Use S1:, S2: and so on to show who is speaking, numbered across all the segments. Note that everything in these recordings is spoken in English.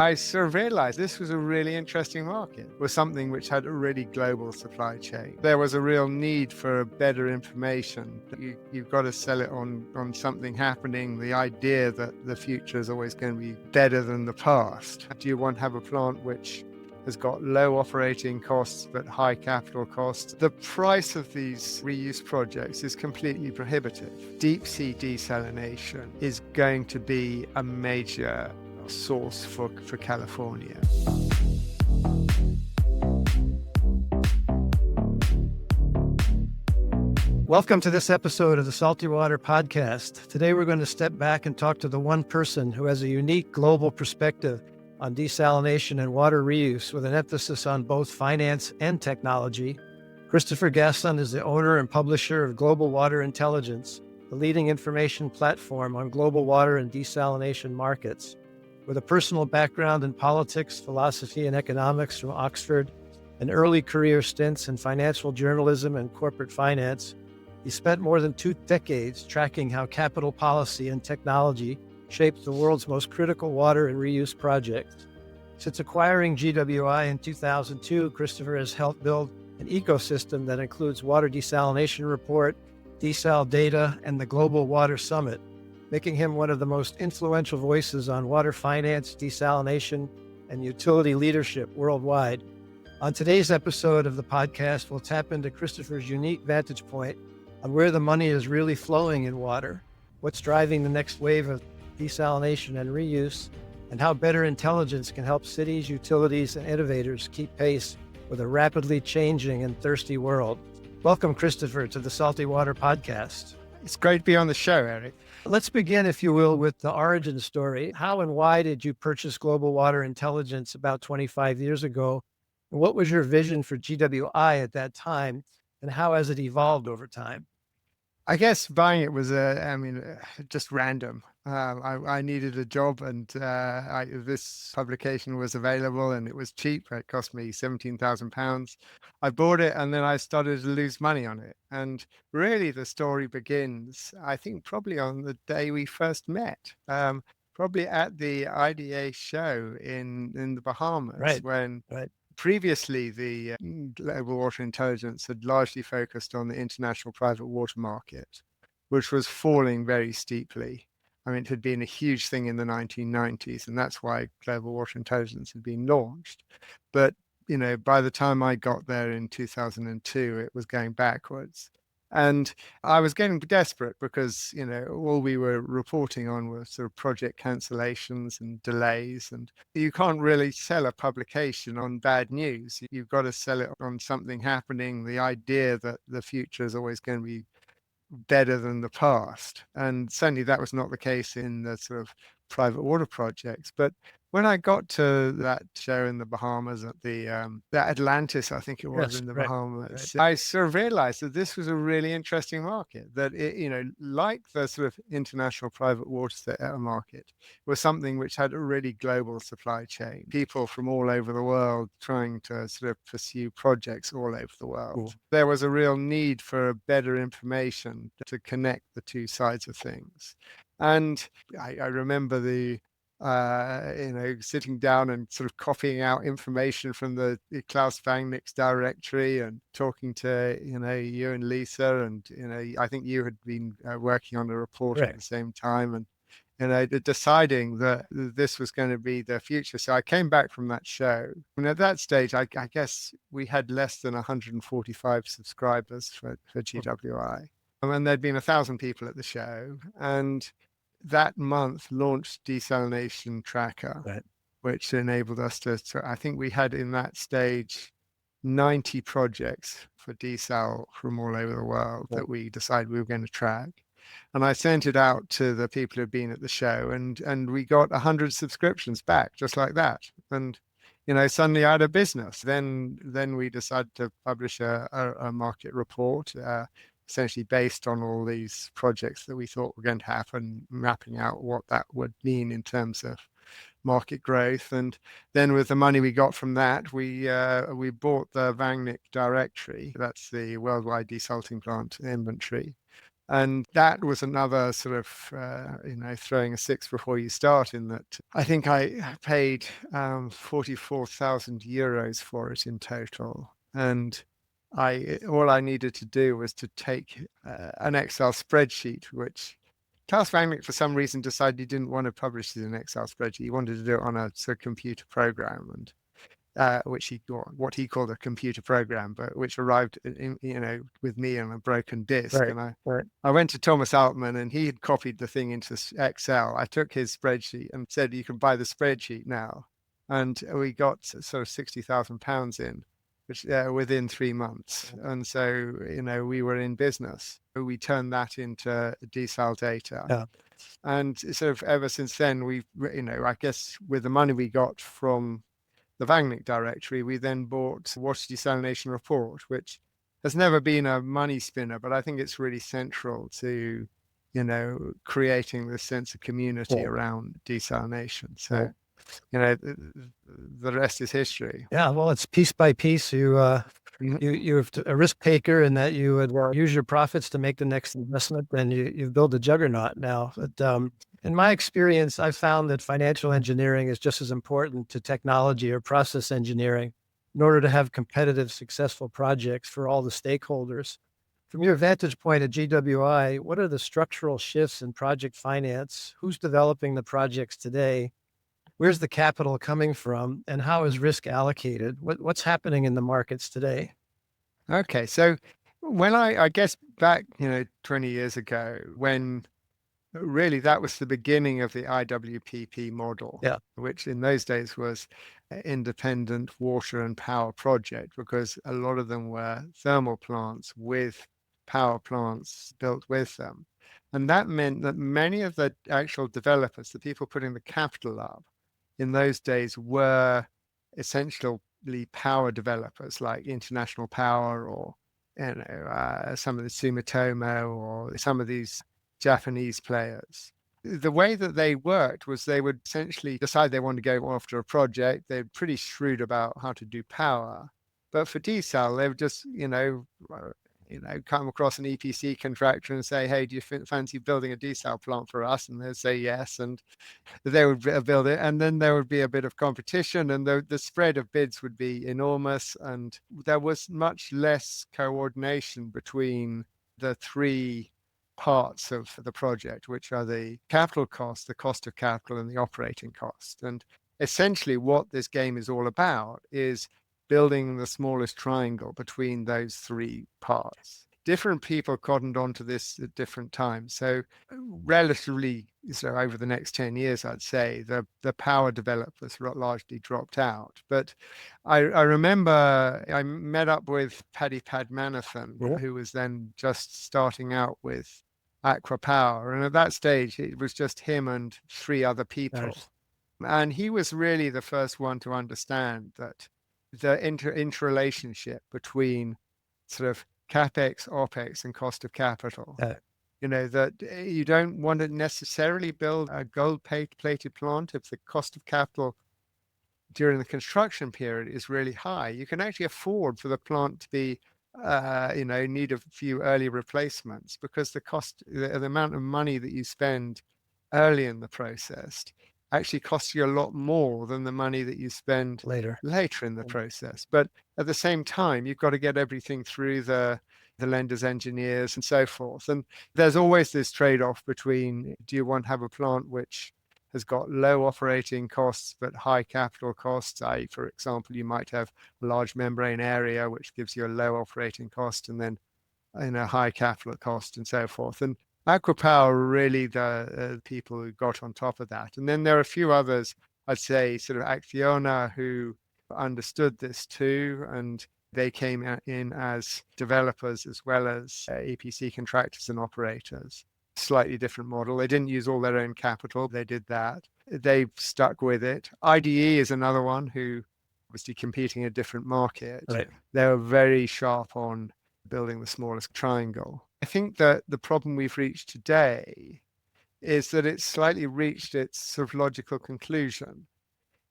S1: I sort of realized this was a really interesting market, was something which had a really global supply chain. There was a real need for better information. You've got to sell it on something happening, the idea that the future is always going to be better than the past. Do you want to have a plant which has got low operating costs but high capital costs? The price of these reuse projects is completely prohibitive. Deep sea desalination is going to be a major source for California.
S2: Welcome to this episode of the Salty Water Podcast. Today we're going to step back and talk to the one person who has a unique global perspective on desalination and water reuse with an emphasis on both finance and technology. Christopher Gasson is the owner and publisher of Global Water Intelligence, the leading information platform on global water and desalination markets. With a personal background in politics, philosophy, and economics from Oxford, and early career stints in financial journalism and corporate finance, he spent more than 2 decades tracking how capital policy and technology shaped the world's most critical water and reuse projects. Since acquiring GWI in 2002, Christopher has helped build an ecosystem that includes Water Desalination Report, Desal Data, and the Global Water Summit, making him one of the most influential voices on water finance, desalination, and utility leadership worldwide. On today's episode of the podcast, we'll tap into Christopher's unique vantage point on where the money is really flowing in water, what's driving the next wave of desalination and reuse, and how better intelligence can help cities, utilities, and innovators keep pace with a rapidly changing and thirsty world. Welcome, Christopher, to the Salty Water Podcast.
S1: It's great to be on the show, Eric.
S2: Let's begin, if you will, with the origin story. How and why did you purchase Global Water Intelligence about 25 years ago? And what was your vision for GWI at that time? And how has it evolved over time?
S1: I guess buying it was, just random. I needed a job, and this publication was available, and it was cheap. It cost me £17,000. I bought it, and then I started to lose money on it. And really, the story begins, I think, probably on the day we first met, probably at the IDA show in the Bahamas, when previously, the Global Water Intelligence had largely focused on the international private water market, which was falling very steeply. I mean, it had been a huge thing in the 1990s, and that's why Global Water Intelligence had been launched. But, by the time I got there in 2002, it was going backwards. And I was getting desperate because, all we were reporting on were sort of project cancellations and delays. And you can't really sell a publication on bad news. You've got to sell it on something happening, the idea that the future is always going to be better than the past. And certainly that was not the case in the sort of private water projects. But when I got to that show in the Bahamas at the Atlantis, I think it was in the Bahamas, I sort of realized that this was a really interesting market, that like the sort of international private water market, was something which had a really global supply chain. People from all over the world trying to sort of pursue projects all over the world. Cool. There was a real need for better information to connect the two sides of things. And I remember sitting down and sort of copying out information from the Klaus Wangnick's directory and talking to, you and Lisa, and, I think you had been working on a report at the same time, and, deciding that this was going to be the future. So I came back from that show. And at that stage, I guess we had less than 145 subscribers for GWI. And there'd been 1,000 people at the show. And that month launched Desalination Tracker, which enabled us to, I think we had in that stage 90 projects for desal from all over the world that we decided we were going to track. And I sent it out to the people who'd been at the show, and we got 100 subscriptions back just like that. And, suddenly I had a business. Then we decided to publish a market report, essentially based on all these projects that we thought were going to happen, mapping out what that would mean in terms of market growth. And then with the money we got from that, we bought the Wangnick directory. That's the worldwide desalting plant inventory. And that was another sort of, throwing a six before you start, in that I think I paid 44,000 euros for it in total. And all I needed to do was to take an Excel spreadsheet, which Klaus Wangnick, for some reason, decided he didn't want to publish it in an Excel spreadsheet. He wanted to do it on a sort of computer program, and what he called a computer program, but which arrived with me on a broken disk.
S2: Right.
S1: And
S2: Right.
S1: I went to Thomas Altman, and he had copied the thing into Excel. I took his spreadsheet and said, "You can buy the spreadsheet now," and we got sort of £60,000 in, which within 3 months. And so we were in business. We turned that into desal data.
S2: Yeah.
S1: And sort of ever since then, we've, I guess with the money we got from the Wangnick directory, we then bought Water Desalination Report, which has never been a money spinner, but I think it's really central to, creating this sense of community around desalination. So, the rest is history.
S2: Yeah, well, it's piece by piece. You're a risk taker in that you would use your profits to make the next investment, and you've built a juggernaut now. But in my experience, I've found that financial engineering is just as important to technology or process engineering in order to have competitive, successful projects for all the stakeholders. From your vantage point at GWI, what are the structural shifts in project finance? Who's developing the projects today? Where's the capital coming from, and how is risk allocated? What's happening in the markets today?
S1: Okay, so when I guess back, 20 years ago, when really that was the beginning of the IWPP model, which in those days was independent water and power project, because a lot of them were thermal plants with power plants built with them. And that meant that many of the actual developers, the people putting the capital up in those days, were essentially power developers like International Power, or some of the Sumitomo, or some of these Japanese players. The way that they worked was they would essentially decide they wanted to go after a project. They're pretty shrewd about how to do power. But for desal, they would just, come across an EPC contractor and say, "Hey, do you fancy building a desal plant for us?" And they'd say yes, and they would build it. And then there would be a bit of competition, and the spread of bids would be enormous. And there was much less coordination between the three parts of the project, which are the capital cost, the cost of capital, and the operating cost. And essentially what this game is all about is building the smallest triangle between those three parts. Different people cottoned onto this at different times. So relatively, over the next 10 years, I'd say the power developers largely dropped out. But I remember I met up with Paddy Padmanathan, who was then just starting out with Aqua Power. And at that stage, it was just him and three other people.
S2: Nice.
S1: And he was really the first one to understand that the interrelationship between sort of capex, opex, and cost of capital. That you don't want to necessarily build a gold-plated plant if the cost of capital during the construction period is really high. You can actually afford for the plant to be, need a few early replacements, because the amount of money that you spend early in the process actually costs you a lot more than the money that you spend later in the process. But at the same time, you've got to get everything through the lender's engineers and so forth. And there's always this trade-off between, do you want to have a plant which has got low operating costs but high capital costs? I.e., for example, you might have a large membrane area which gives you a low operating cost and then high capital cost and so forth. And Aqua Power are really the people who got on top of that. And then there are a few others, I'd say, sort of Acciona, who understood this too, and they came in as developers as well as EPC contractors and operators. Slightly different model. They didn't use all their own capital. They did that. They stuck with it. IDE is another one who obviously competing in a different market.
S2: Right.
S1: They were very sharp on building the smallest triangle. I think that the problem we've reached today is that it's slightly reached its sort of logical conclusion.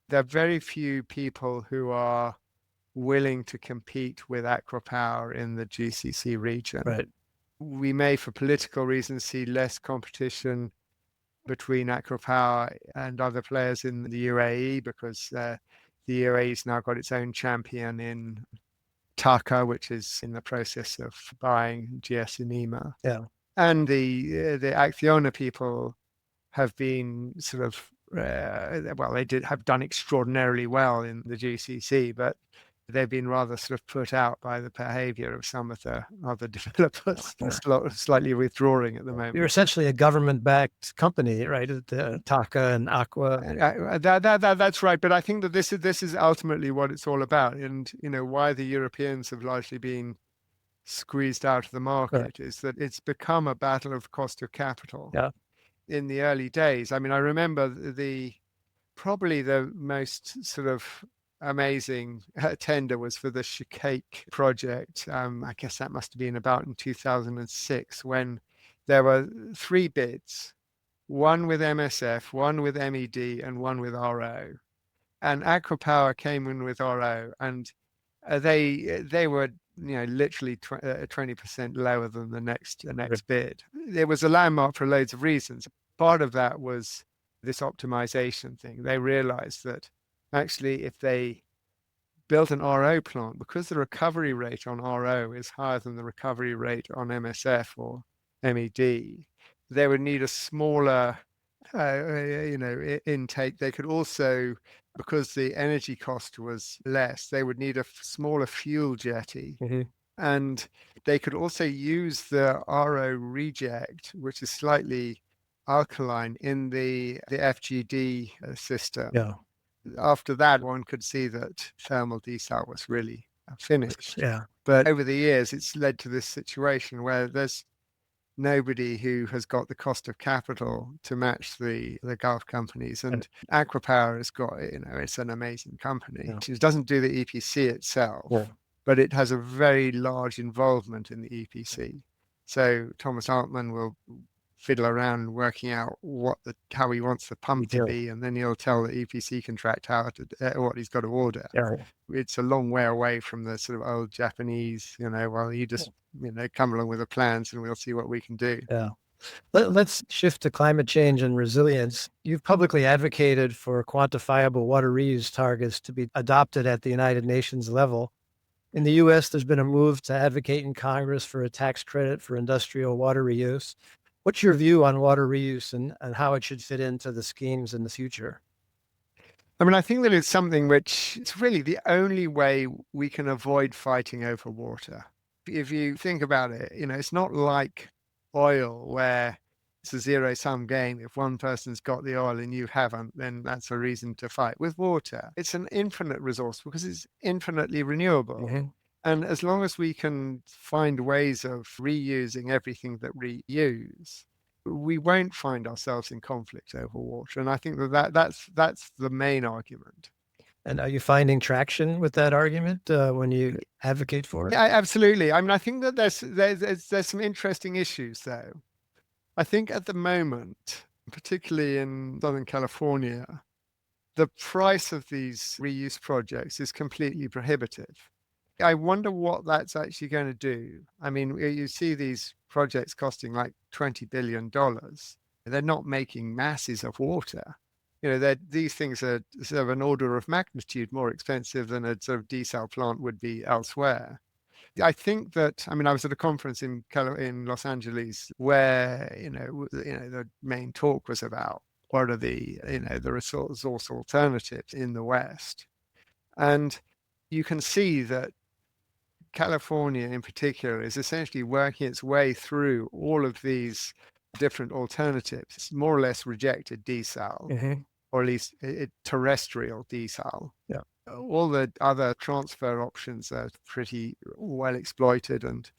S1: There are very few people who are willing to compete with Aqua Power in the GCC region.
S2: Right.
S1: We may, for political reasons, see less competition between Aqua Power and other players in the UAE because the UAE's now got its own champion in Taka, which is in the process of buying GS Inema.
S2: Yeah.
S1: And the Acciona people have been sort of well, they have done extraordinarily well in the GCC, but they've been rather sort of put out by the behavior of some of the other developers, slightly withdrawing at the moment.
S2: You're essentially a government-backed company, right? Taka and Aqua.
S1: That's right. But I think that this is ultimately what it's all about. And, why the Europeans have largely been squeezed out of the market is that it's become a battle of cost of capital.
S2: Yeah.
S1: In the early days, I mean, I remember probably the most sort of amazing tender was for the Shikake project. I guess that must have been about in 2006 when there were 3 bids, one with MSF, one with MED, and one with RO. And Aqua Power came in with RO, and they were literally 20% lower than the next bid. It was a landmark for loads of reasons. Part of that was this optimization thing. They realized that actually if they built an RO plant, because the recovery rate on RO is higher than the recovery rate on MSF or MED, they would need a smaller intake. They could also, because the energy cost was less, they would need a smaller fuel jetty.
S2: Mm-hmm.
S1: And they could also use the RO reject, which is slightly alkaline, in the FGD system.
S2: Yeah.
S1: After that, one could see that thermal desal was really finished.
S2: Yeah.
S1: But over the years, it's led to this situation where there's nobody who has got the cost of capital to match the Gulf companies. And Aqua Power has got, it's an amazing company.
S2: Yeah.
S1: It doesn't do the EPC itself,
S2: Yeah.
S1: but it has a very large involvement in the EPC. So Thomas Altman will fiddle around working out how he wants the pump to be, and then he'll tell the EPC contractor what he's got to order.
S2: Yeah.
S1: It's a long way away from the sort of old Japanese, well, you just come along with the plans and we'll see what we can do.
S2: Yeah. Let's shift to climate change and resilience. You've publicly advocated for quantifiable water reuse targets to be adopted at the United Nations level. In the US, there's been a move to advocate in Congress for a tax credit for industrial water reuse. What's your view on water reuse and how it should fit into the schemes in the future?
S1: I mean, I think that it's something which it's really the only way we can avoid fighting over water. If you think about it, it's not like oil where it's a zero-sum game. If one person's got the oil and you haven't, then that's a reason to fight. With water, it's an infinite resource because it's infinitely renewable.
S2: Mm-hmm.
S1: And as long as we can find ways of reusing everything that we use, we won't find ourselves in conflict over water. And I think that's the main argument.
S2: And are you finding traction with that argument when you advocate for it?
S1: Yeah, absolutely. I mean, I think that there's some interesting issues, though. I think at the moment, particularly in Southern California, the price of these reuse projects is completely prohibitive. I wonder what that's actually going to do. I mean, you see these projects costing like $20 billion. They're not making masses of water. These things are sort of an order of magnitude more expensive than a sort of desal plant would be elsewhere. I think that, I mean, I was at a conference in Los Angeles where, the main talk was about what are the resource alternatives in the West. And you can see that California in particular is essentially working its way through all of these different alternatives. It's more or less rejected desal,
S2: Mm-hmm.
S1: or at least terrestrial desal.
S2: Yeah.
S1: All the other transfer options are pretty well exploited and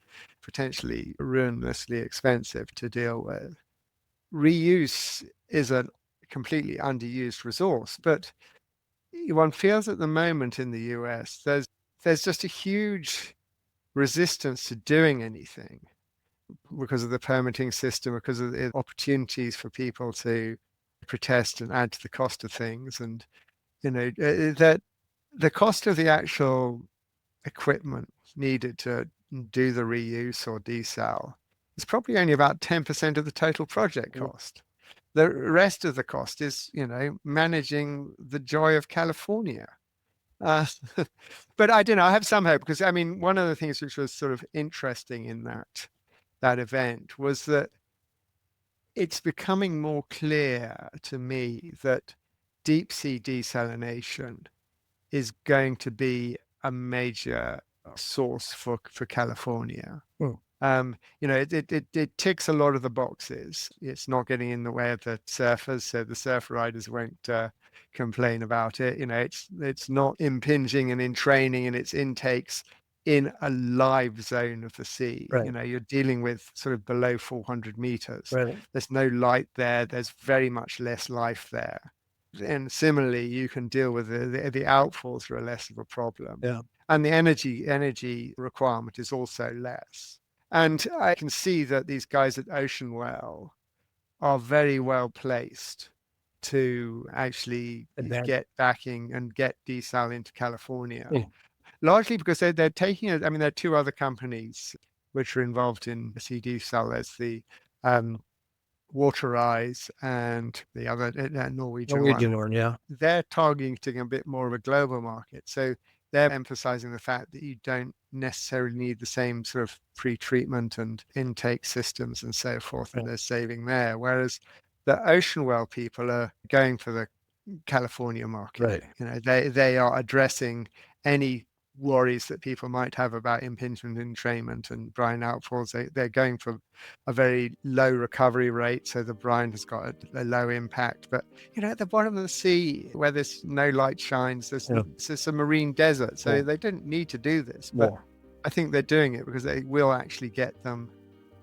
S1: potentially ruinously expensive to deal with. Reuse is a completely underused resource, but one feels at the moment in the US, there's just a huge resistance to doing anything because of the permitting system, because of the opportunities for people to protest and add to the cost of things. And, that the cost of the actual equipment needed to do the reuse or desal It's probably only about 10% of the total project cost. The rest of the cost is, managing the joy of California. But I don't know, I have some hope because, I mean, one of the things which was sort of interesting in that event was that it's becoming more clear to me that deep sea desalination is going to be a major source for California. It ticks a lot of the boxes. It's not getting in the way of the surfers, so the surf riders won't complain about it. It's not impinging and entraining in its intakes in a live zone of the sea.
S2: Right.
S1: You're dealing with sort of below 400 meters.
S2: Right.
S1: There's no light there. There's very much less life there. And similarly, you can deal with the outfalls are less of a problem.
S2: Yeah.
S1: And the energy requirement is also less. And I can see that these guys at Ocean Well are very well placed to actually get backing and get desal into California. Largely because they're taking it. I mean, there are two other companies which are involved in sea desal. There's the Waterize and the other Norwegian one.
S2: Yeah.
S1: They're targeting a bit more of a global market. So they're emphasizing the fact that you don't necessarily need the same sort of pre-treatment and intake systems and so forth, and they're saving there. Whereas the Ocean Well people are going for the California market.
S2: Right.
S1: They are addressing any worries that people might have about impingement and entrainment and brine outfalls. They're going for a very low recovery rate, so the brine has got a low impact. But at the bottom of the sea where there's no light shines, there's a marine desert, so they don't need to do this. But I think they're doing it because they will actually get them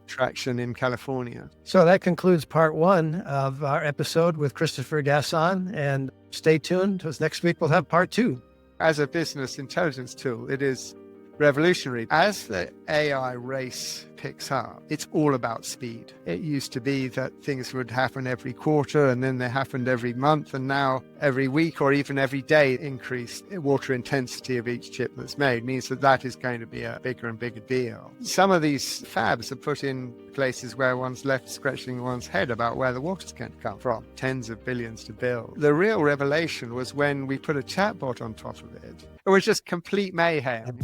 S1: traction in California.
S2: So that concludes part one of our episode with Christopher Gasson, and stay tuned because next week we'll have part two.
S1: As a business intelligence tool, it is revolutionary. As the AI race picks up, it's all about speed. It used to be that things would happen every quarter, and then they happened every month, and now every week or even every day. Increased water intensity of each chip that's made means that is going to be a bigger and bigger deal. Some of these fabs are put in places where one's left scratching one's head about where the water's going to come from. Tens of billions to build. The real revelation was when we put a chatbot on top of it. It was just complete mayhem.